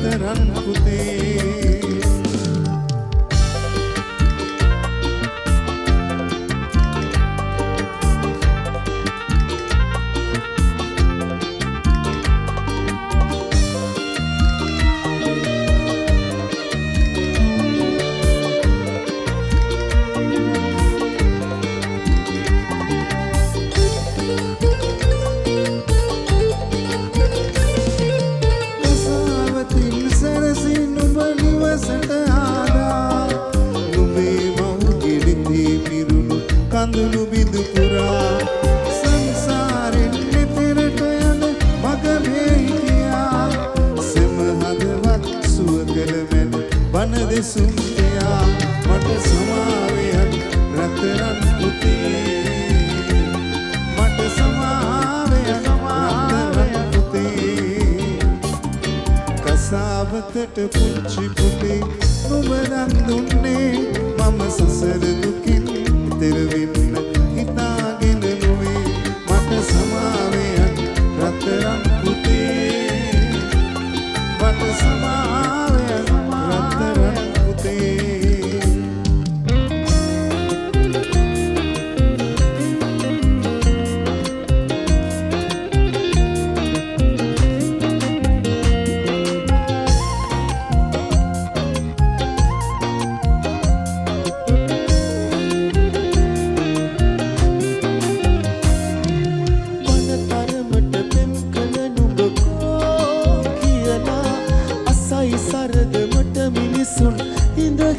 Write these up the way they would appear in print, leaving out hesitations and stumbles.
රත්තරන් පුතේ කඳුළු බිඳු පුරා සංසාරෙන් මෙතෙරට යන මග මේ හිටියා සෙම හදවත් සුව කළ මැන බන දෙසුම් තියා මට සමාවෙයක් රත්තරන් පුතේ මට සමාවෙයක් රත්තරන් පුතේ කසාවතට පුංචි පුතේ නුඹ දන් දුන්නේ මම සසර දුකින් තෙරවෙන්න හිතාගෙන නොවේ මට සමාවෙයක් රත්තරන් පුතේ මට සමාවෙයක් රත්තරන් පුතේ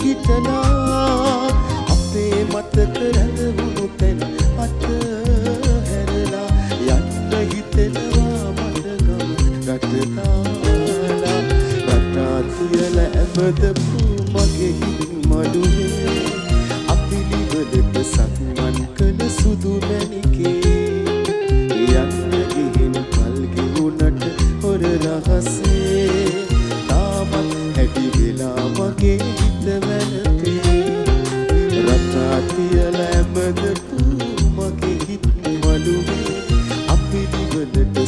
හිටලා අපේ මතක රැඳවුණු තැන් අත හැරලා යන්න හිතෙනවා මට ගම රටතාලා රටා තියලා ඇමදපු මගේ මඩුවේ අපිලිවලට සක්මන් කළ සුදු මැණිකේ යන්න ගිහින් කල් ගෙවුනට හොර රහසේ තාමත් හැටි වෙලා මගේ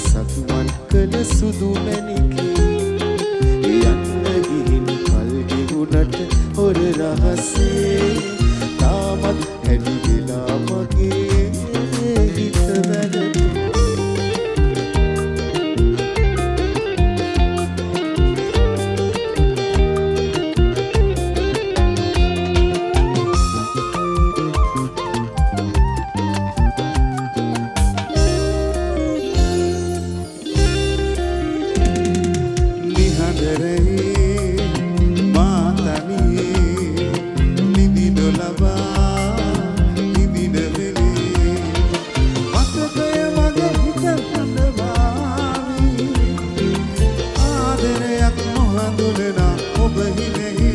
සක්මන් කළ සුදු මැණිකේ යන්න ගිහින් කල් ගෙවුනට හොර රහසේ තාමත් හැඩි වෙලා මගේ හිත වැළඳු ඔබ හිනෙහි